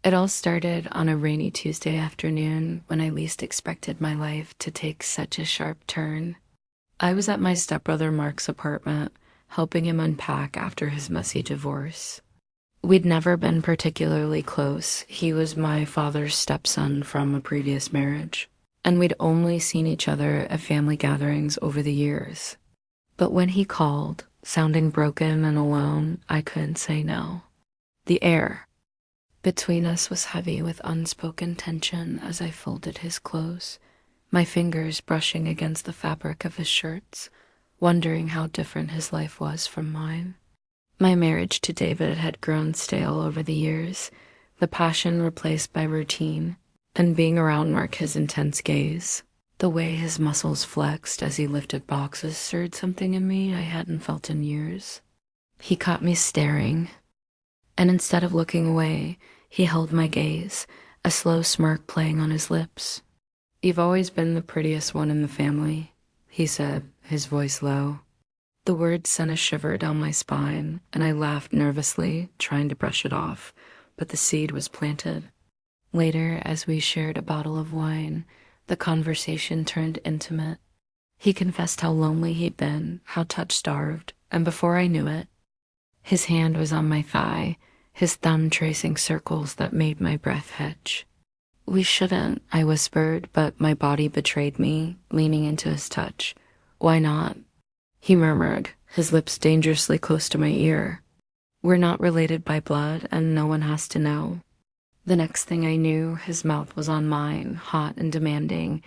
It all started on a rainy Tuesday afternoon when I least expected my life to take such a sharp turn. I was at my stepbrother Mark's apartment, helping him unpack after his messy divorce. We'd never been particularly close. He was my father's stepson from a previous marriage, and we'd only seen each other at family gatherings over the years. But when he called, sounding broken and alone, I couldn't say no. The air between us was heavy with unspoken tension as I folded his clothes, my fingers brushing against the fabric of his shirts, wondering how different his life was from mine. My marriage to David had grown stale over the years, the passion replaced by routine, and being around Mark, his intense gaze, the way his muscles flexed as he lifted boxes stirred something in me I hadn't felt in years. He caught me staring, and instead of looking away, he held my gaze, a slow smirk playing on his lips. "You've always been the prettiest one in the family," he said, his voice low. The words sent a shiver down my spine, and I laughed nervously, trying to brush it off, but the seed was planted. Later, as we shared a bottle of wine, the conversation turned intimate. He confessed how lonely he'd been, how touch-starved, and before I knew it, his hand was on my thigh, his thumb tracing circles that made my breath hitch. "We shouldn't," I whispered, but my body betrayed me, leaning into his touch. "Why not?" He murmured, his lips dangerously close to my ear. "We're not related by blood, and no one has to know." The next thing I knew, his mouth was on mine, hot and demanding,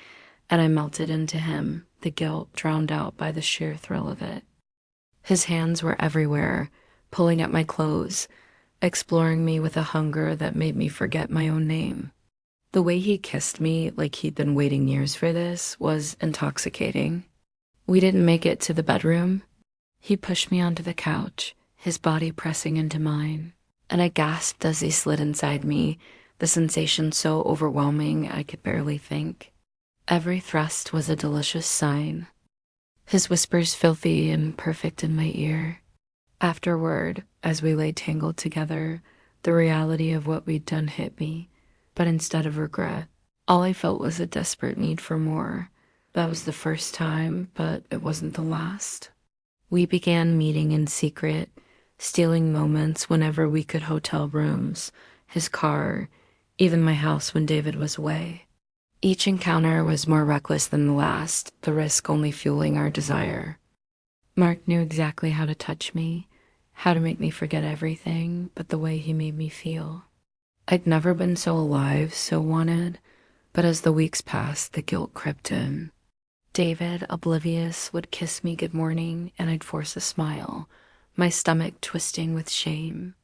and I melted into him, the guilt drowned out by the sheer thrill of it. His hands were everywhere, pulling at my clothes, exploring me with a hunger that made me forget my own name. The way he kissed me, like he'd been waiting years for this, was intoxicating. We didn't make it to the bedroom. He pushed me onto the couch, his body pressing into mine, and I gasped as he slid inside me, the sensation so overwhelming I could barely think. Every thrust was a delicious sign. His whispers filthy and perfect in my ear. Afterward, as we lay tangled together, the reality of what we'd done hit me, but instead of regret, all I felt was a desperate need for more. That was the first time, but it wasn't the last. We began meeting in secret, stealing moments whenever we could: hotel rooms, his car, even my house when David was away. Each encounter was more reckless than the last, the risk only fueling our desire. Mark knew exactly how to touch me, how to make me forget everything but the way he made me feel. I'd never been so alive, so wanted, but as the weeks passed, the guilt crept in. David, oblivious, would kiss me good morning, and I'd force a smile, my stomach twisting with shame.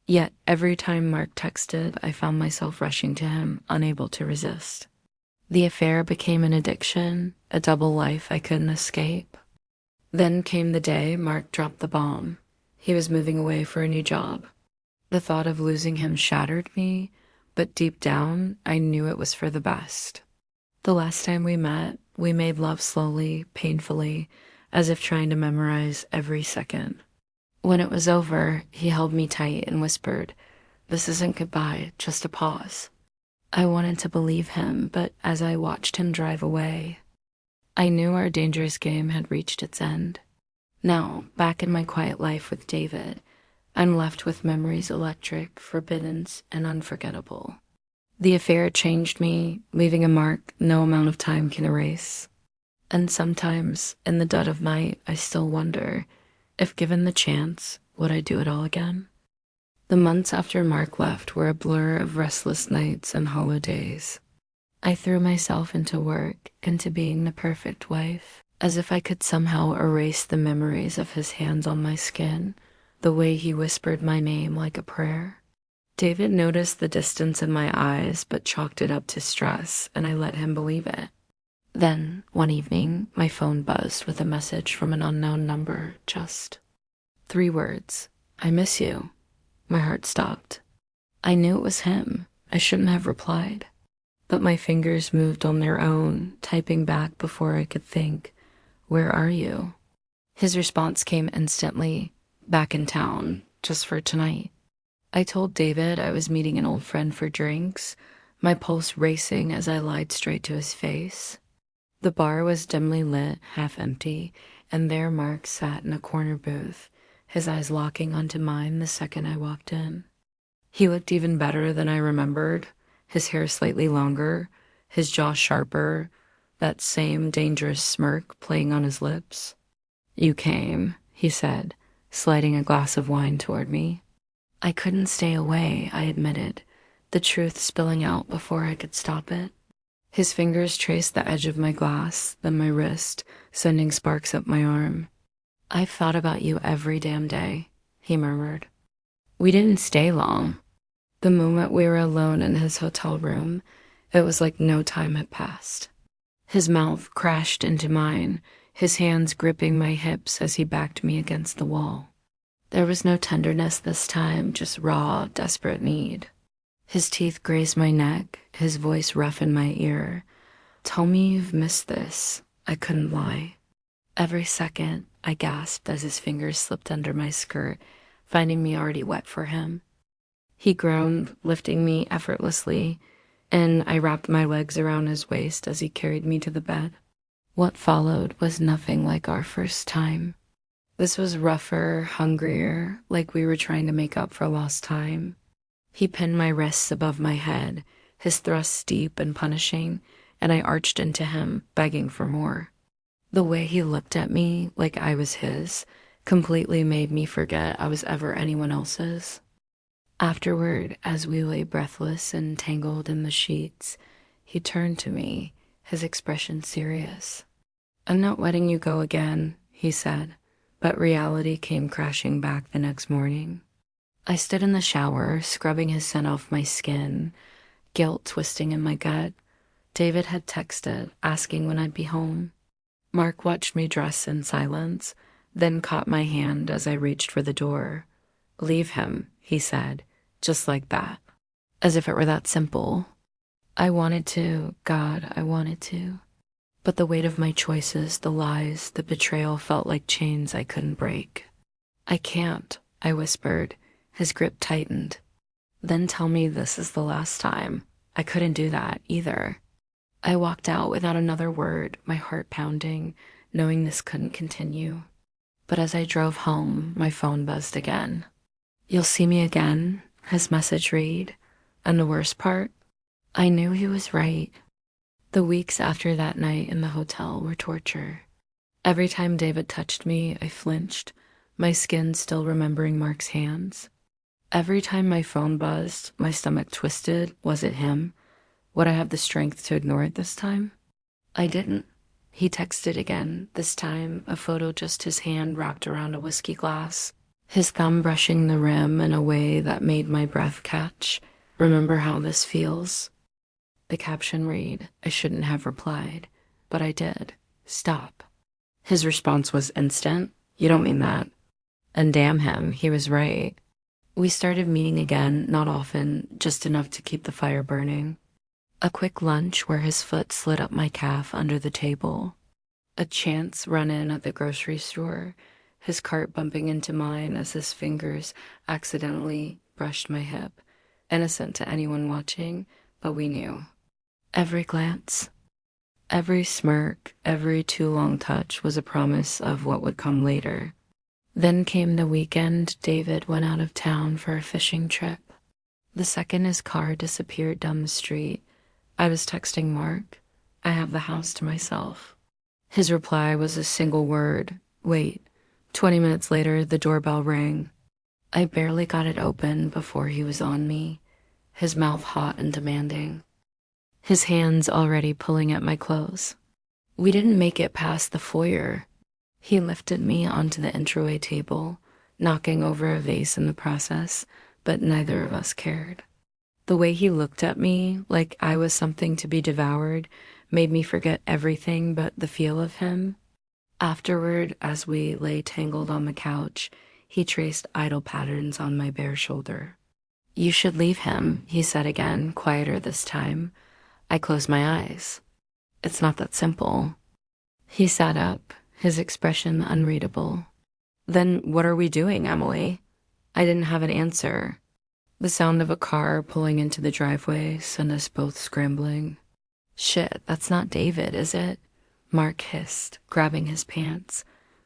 Yet every time Mark texted, I found myself rushing to him, unable to resist. The affair became an addiction, a double life I couldn't escape. Then came the day Mark dropped the bomb. He was moving away for a new job. The thought of losing him shattered me, but deep down, I knew it was for the best. The last time we met, we made love slowly, painfully, as if trying to memorize every second. When it was over, he held me tight and whispered, "This isn't goodbye, just a pause." I wanted to believe him, but as I watched him drive away, I knew our dangerous game had reached its end. Now, back in my quiet life with David, I'm left with memories electric, forbidden, and unforgettable. The affair changed me, leaving a mark no amount of time can erase. And sometimes, in the dead of night, I still wonder, if given the chance, would I do it all again? The months after Mark left were a blur of restless nights and hollow days. I threw myself into work, into being the perfect wife, as if I could somehow erase the memories of his hands on my skin, the way he whispered my name like a prayer. David noticed the distance in my eyes, but chalked it up to stress, and I let him believe it. Then, one evening, my phone buzzed with a message from an unknown number, just 3 words: "I miss you." My heart stopped. I knew it was him. I shouldn't have replied. But my fingers moved on their own, typing back before I could think, "Where are you?" His response came instantly, "Back in town, just for tonight." I told David I was meeting an old friend for drinks, my pulse racing as I lied straight to his face. The bar was dimly lit, half empty, and there Mark sat in a corner booth, his eyes locking onto mine the second I walked in. He looked even better than I remembered, his hair slightly longer, his jaw sharper, that same dangerous smirk playing on his lips. "You came," he said, sliding a glass of wine toward me. I couldn't stay away, I admitted, the truth spilling out before I could stop it. His fingers traced the edge of my glass, then my wrist, sending sparks up my arm. "I've thought about you every damn day," he murmured. We didn't stay long. The moment we were alone in his hotel room, it was like no time had passed. His mouth crashed into mine, his hands gripping my hips as he backed me against the wall. There was no tenderness this time, just raw, desperate need. His teeth grazed my neck, his voice rough in my ear. "Tell me you've missed this." I couldn't lie. Every second, I gasped as his fingers slipped under my skirt, finding me already wet for him. He groaned, lifting me effortlessly, and I wrapped my legs around his waist as he carried me to the bed. What followed was nothing like our first time. This was rougher, hungrier, like we were trying to make up for lost time. He pinned my wrists above my head, his thrusts deep and punishing, and I arched into him, begging for more. The way he looked at me, like I was his, completely made me forget I was ever anyone else's. Afterward, as we lay breathless and tangled in the sheets, he turned to me, his expression serious. "I'm not letting you go again," he said, but reality came crashing back the next morning. I stood in the shower, scrubbing his scent off my skin, guilt twisting in my gut. David had texted, asking when I'd be home. Mark watched me dress in silence, then caught my hand as I reached for the door. "Leave him," he said, just like that, as if it were that simple. I wanted to, God, I wanted to. But the weight of my choices, the lies, the betrayal felt like chains I couldn't break. "I can't," I whispered. His grip tightened. "Then tell me this is the last time." I couldn't do that either. I walked out without another word, my heart pounding, knowing this couldn't continue. But as I drove home, my phone buzzed again. "You'll see me again," his message read. And the worst part? I knew he was right. The weeks after that night in the hotel were torture. Every time David touched me, I flinched, my skin still remembering Mark's hands. Every time my phone buzzed, my stomach twisted. Was it him? Would I have the strength to ignore it this time? I didn't. He texted again, this time a photo just his hand wrapped around a whiskey glass, his thumb brushing the rim in a way that made my breath catch. "Remember how this feels?" The caption read, I shouldn't have replied, but I did. "Stop." His response was instant. "You don't mean that." And damn him, he was right. We started meeting again, not often, just enough to keep the fire burning. A quick lunch where his foot slid up my calf under the table. A chance run-in at the grocery store, his cart bumping into mine as his fingers accidentally brushed my hip. Innocent to anyone watching, but we knew. Every glance, every smirk, every too long touch was a promise of what would come later. Then came the weekend David went out of town for a fishing trip. The second his car disappeared down the street, I was texting Mark, "I have the house to myself." His reply was a single word, "Wait." 20 minutes later, the doorbell rang. I barely got it open before he was on me, his mouth hot and demanding, his hands already pulling at my clothes. We didn't make it past the foyer. He lifted me onto the entryway table, knocking over a vase in the process, but neither of us cared. The way he looked at me, like I was something to be devoured, made me forget everything but the feel of him. Afterward, as we lay tangled on the couch, he traced idle patterns on my bare shoulder. "You should leave him," he said again, quieter this time. I closed my eyes. "It's not that simple." He sat up, his expression unreadable. "Then what are we doing, Emily?" I didn't have an answer. The sound of a car pulling into the driveway sent us both scrambling. Shit, that's not David, is it? Mark hissed, grabbing his pants.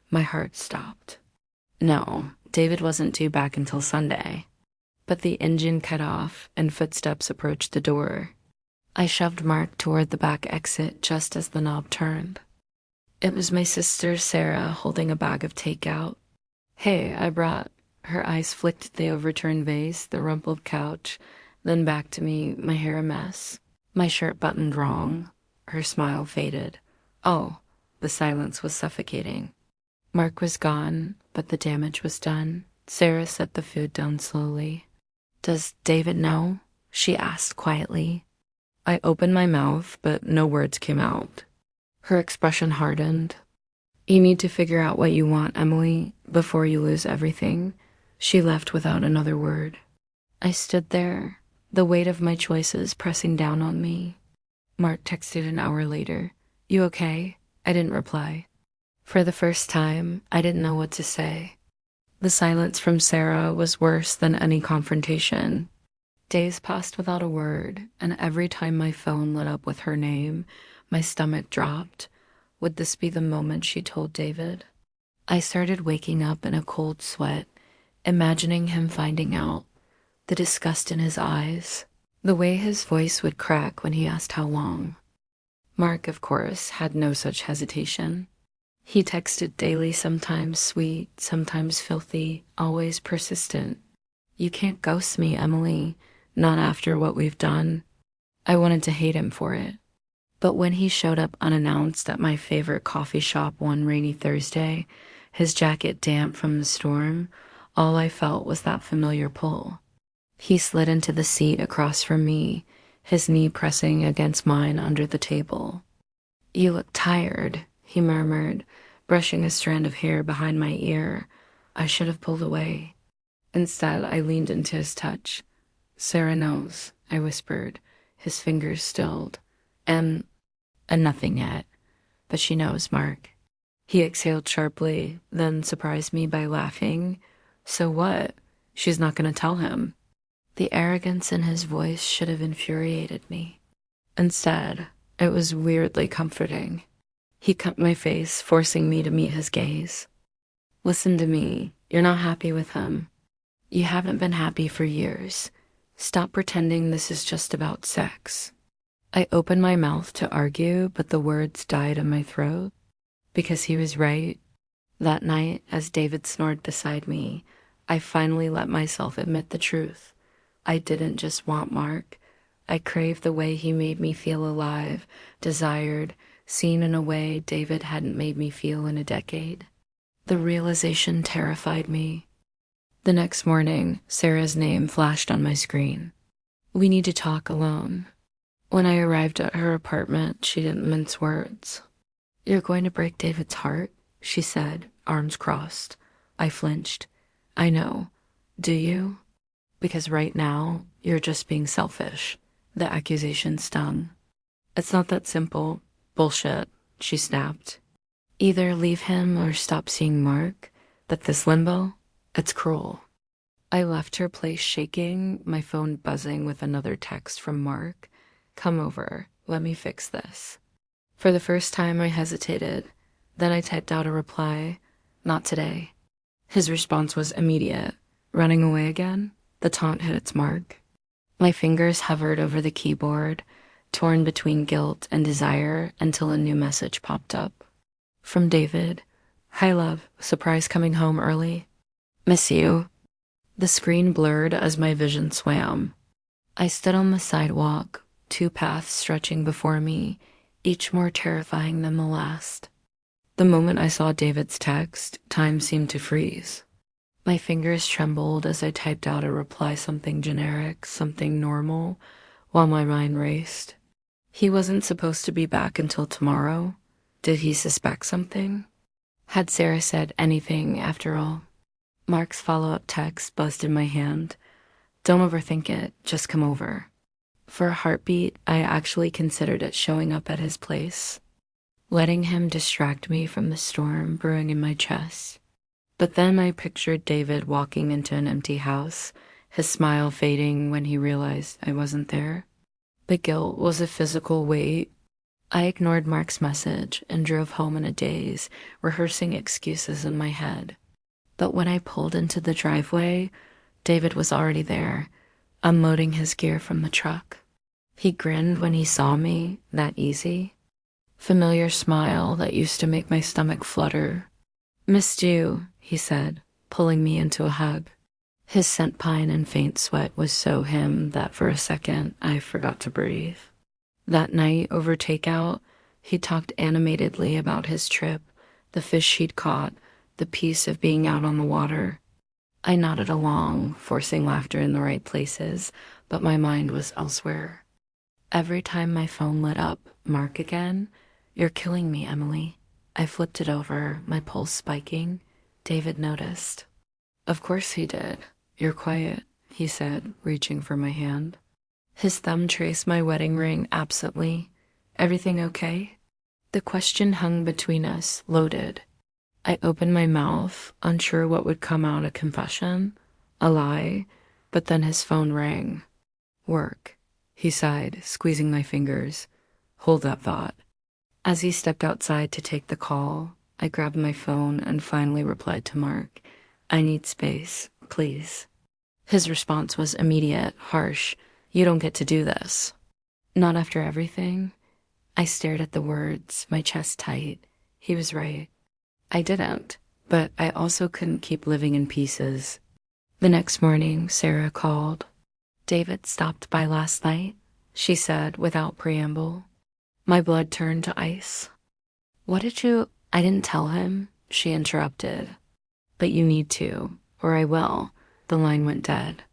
My heart stopped. No, David wasn't due back until Sunday. But the engine cut off and footsteps approached the door. I shoved Mark toward the back exit just as the knob turned. It was my sister Sarah holding a bag of takeout. Hey, I brought. Her eyes flicked at the overturned vase, the rumpled couch, then back to me, my hair a mess. My shirt buttoned wrong. Her smile faded. Oh, the silence was suffocating. Mark was gone, but the damage was done. Sarah set the food down slowly. Does David know? She asked quietly. I opened my mouth, but no words came out. Her expression hardened. You need to figure out what you want, Emily, before you lose everything. She left without another word. I stood there, the weight of my choices pressing down on me. Mark texted an hour later. You okay? I didn't reply. For the first time, I didn't know what to say. The silence from Sarah was worse than any confrontation. Days passed without a word, and every time my phone lit up with her name, my stomach dropped. Would this be the moment she told David? I started waking up in a cold sweat, imagining him finding out, the disgust in his eyes, the way his voice would crack when he asked how long. Mark, of course, had no such hesitation. He texted daily, sometimes sweet, sometimes filthy, always persistent. You can't ghost me, Emily, not after what we've done. I wanted to hate him for it. But when he showed up unannounced at my favorite coffee shop one rainy Thursday, his jacket damp from the storm, all I felt was that familiar pull. He slid into the seat across from me, his knee pressing against mine under the table. You look tired, he murmured, brushing a strand of hair behind my ear. I should have pulled away. Instead, I leaned into his touch. Sarah knows, I whispered, his fingers stilled. And nothing yet, but she knows, Mark. He exhaled sharply, then surprised me by laughing. So what? She's not going to tell him. The arrogance in his voice should have infuriated me. Instead, it was weirdly comforting. He cupped my face, forcing me to meet his gaze. Listen to me. You're not happy with him. You haven't been happy for years. Stop pretending this is just about sex. I opened my mouth to argue, but the words died in my throat. Because he was right. That night, as David snored beside me, I finally let myself admit the truth. I didn't just want Mark. I craved the way he made me feel alive, desired, seen in a way David hadn't made me feel in a decade. The realization terrified me. The next morning, Sarah's name flashed on my screen. We need to talk alone. When I arrived at her apartment, she didn't mince words. You're going to break David's heart, she said, arms crossed. I flinched. I know. Do you? Because right now, you're just being selfish. The accusation stung. It's not that simple. Bullshit, she snapped. Either leave him or stop seeing Mark. But this limbo, it's cruel. I left her place shaking, my phone buzzing with another text from Mark. Come over, let me fix this. For the first time, I hesitated. Then I typed out a reply, not today. His response was immediate. Running away again? The taunt hit its mark. My fingers hovered over the keyboard, torn between guilt and desire until a new message popped up. From David. Hi, love. Surprise coming home early. Miss you. The screen blurred as my vision swam. I stood on the sidewalk, two paths stretching before me, each more terrifying than the last. The moment I saw David's text, time seemed to freeze. My fingers trembled as I typed out a reply, something generic, something normal, while my mind raced. He wasn't supposed to be back until tomorrow. Did he suspect something? Had Sarah said anything after all? Mark's follow-up text buzzed in my hand. Don't overthink it, just come over. For a heartbeat, I actually considered it showing up at his place, letting him distract me from the storm brewing in my chest. But then I pictured David walking into an empty house, his smile fading when he realized I wasn't there. The guilt was a physical weight. I ignored Mark's message and drove home in a daze, rehearsing excuses in my head. But when I pulled into the driveway, David was already there, unloading his gear from the truck. He grinned when he saw me, that easy. Familiar smile that used to make my stomach flutter. "Missed you," he said, pulling me into a hug. His scent pine and faint sweat was so him that for a second I forgot to breathe. That night over takeout, he talked animatedly about his trip, the fish he'd caught, the peace of being out on the water. I nodded along, forcing laughter in the right places, but my mind was elsewhere. Every time my phone lit up, Mark again. "You're killing me, Emily." I flipped it over, my pulse spiking. David noticed. "Of course he did. You're quiet," he said, reaching for my hand. His thumb traced my wedding ring absently. "Everything okay?" The question hung between us, loaded. I opened my mouth, unsure what would come out, a confession, a lie, but then his phone rang. "Work," he sighed, squeezing my fingers. "Hold that thought." As he stepped outside to take the call, I grabbed my phone and finally replied to Mark, "I need space, please." His response was immediate, harsh. "You don't get to do this." "Not after everything?" I stared at the words, my chest tight. He was right. I didn't, but I also couldn't keep living in pieces. The next morning, Sarah called. "David stopped by last night," she said without preamble. My blood turned to ice. "What did you—" "I didn't tell him," she interrupted. "But you need to, or I will." The line went dead.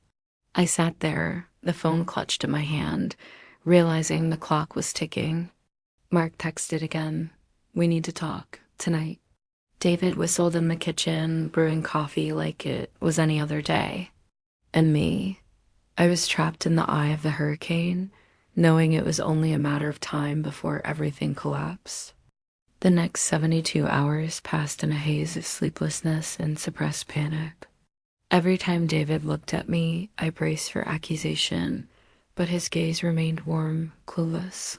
I sat there, the phone clutched in my hand, realizing the clock was ticking. Mark texted again. "We need to talk, tonight." David whistled in the kitchen, brewing coffee like it was any other day. And me, I was trapped in the eye of the hurricane, knowing it was only a matter of time before everything collapsed. The next 72 hours passed in a haze of sleeplessness and suppressed panic. Every time David looked at me, I braced for accusation, but his gaze remained warm, clueless.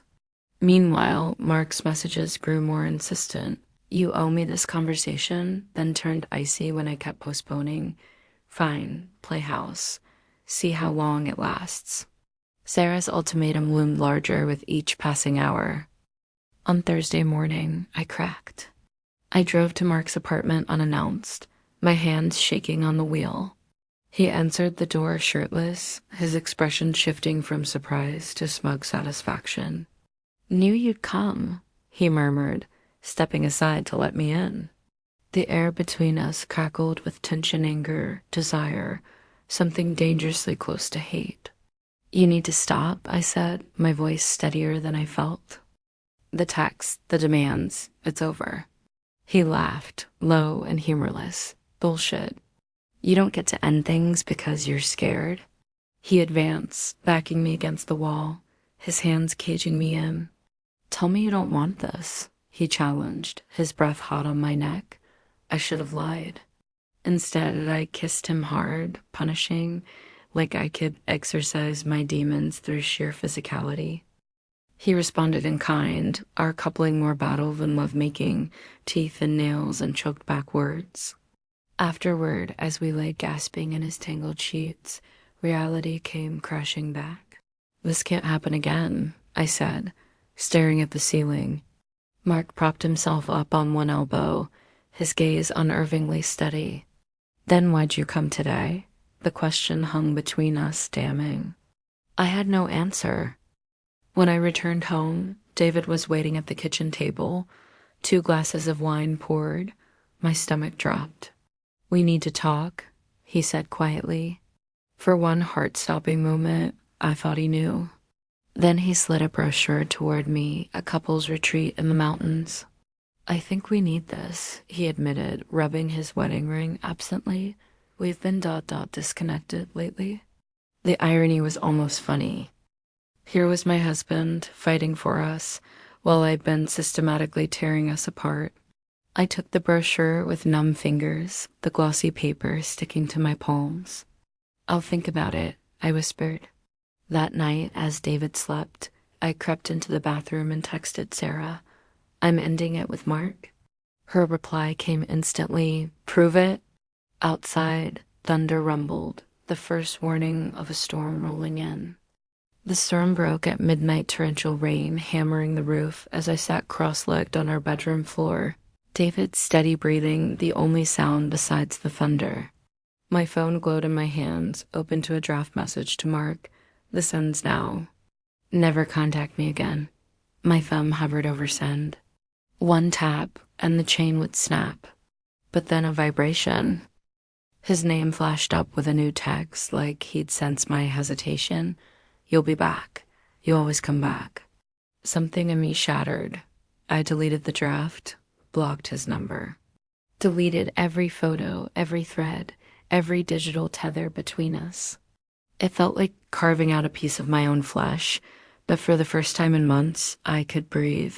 Meanwhile, Mark's messages grew more insistent. "You owe me this conversation," then turned icy when I kept postponing. "Fine, play house. See how long it lasts." Sarah's ultimatum loomed larger with each passing hour. On Thursday morning, I cracked. I drove to Mark's apartment unannounced, my hands shaking on the wheel. He answered the door shirtless, his expression shifting from surprise to smug satisfaction. "Knew you'd come," he murmured, stepping aside to let me in. The air between us crackled with tension, anger, desire, something dangerously close to hate. "You need to stop," I said, my voice steadier than I felt. "The text, the demands, it's over." He laughed, low and humorless. "Bullshit. You don't get to end things because you're scared." He advanced, backing me against the wall, his hands caging me in. "Tell me you don't want this," he challenged, his breath hot on my neck. I should have lied. Instead, I kissed him hard, punishing, like I could exorcise my demons through sheer physicality. He responded in kind, our coupling more battle than lovemaking, teeth and nails and choked back words. Afterward, as we lay gasping in his tangled sheets, reality came crashing back. "This can't happen again," I said, staring at the ceiling. Mark propped himself up on one elbow, his gaze unnervingly steady. "Then why'd you come today?" The question hung between us, damning. I had no answer. When I returned home, David was waiting at the kitchen table, 2 glasses of wine poured. My stomach dropped. "We need to talk," he said quietly. For one heart-stopping moment, I thought he knew. Then he slid a brochure toward me, a couple's retreat in the mountains. "I think we need this," he admitted, rubbing his wedding ring absently. "We've been disconnected lately." The irony was almost funny. Here was my husband, fighting for us, while I'd been systematically tearing us apart. I took the brochure with numb fingers, the glossy paper sticking to my palms. I'll think about it, I whispered. That night, as David slept, I crept into the bathroom and texted Sarah, I'm ending it with Mark. Her reply came instantly, prove it. Outside, thunder rumbled, the first warning of a storm rolling in. The storm broke at midnight torrential rain, hammering the roof as I sat cross-legged on our bedroom floor, David's steady breathing the only sound besides the thunder. My phone glowed in my hands, open to a draft message to Mark. This ends now. Never contact me again. My thumb hovered over send. One tap, and the chain would snap. But then a vibration. His name flashed up with a new text, like he'd sensed my hesitation. You'll be back. You always come back. Something in me shattered. I deleted the draft, blocked his number. Deleted every photo, every thread, every digital tether between us. It felt like carving out a piece of my own flesh, but for the first time in months, I could breathe.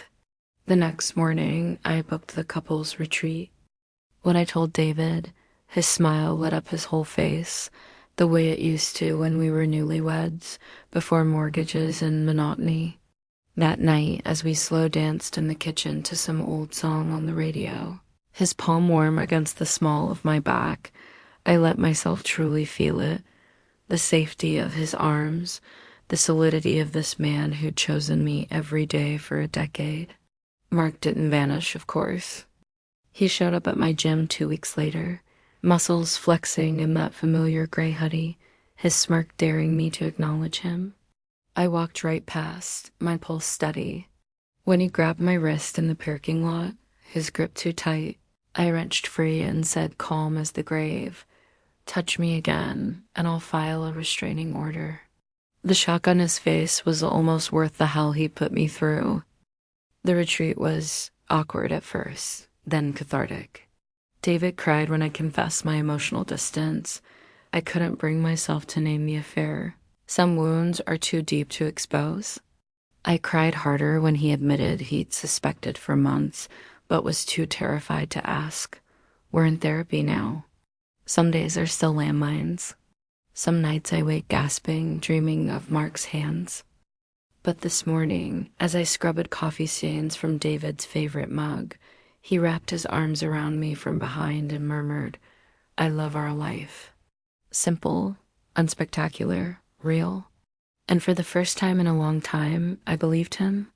The next morning, I booked the couple's retreat. When I told David, his smile lit up his whole face, the way it used to when we were newlyweds, before mortgages and monotony. That night, as we slow danced in the kitchen to some old song on the radio, his palm warm against the small of my back, I let myself truly feel it. The safety of his arms, the solidity of this man who'd chosen me every day for a decade. Mark didn't vanish, of course. He showed up at my gym 2 weeks later, muscles flexing in that familiar gray hoodie, his smirk daring me to acknowledge him. I walked right past, my pulse steady. When he grabbed my wrist in the parking lot, his grip too tight, I wrenched free and said, calm as the grave, touch me again, and I'll file a restraining order. The shock on his face was almost worth the hell he put me through. The retreat was awkward at first, then cathartic. David cried when I confessed my emotional distance. I couldn't bring myself to name the affair. Some wounds are too deep to expose. I cried harder when he admitted he'd suspected for months, but was too terrified to ask. We're in therapy now. Some days are still landmines. Some nights I wake gasping, dreaming of Mark's hands. But this morning, as I scrubbed coffee stains from David's favorite mug, he wrapped his arms around me from behind and murmured, I love our life. Simple, unspectacular, real. And for the first time in a long time, I believed him.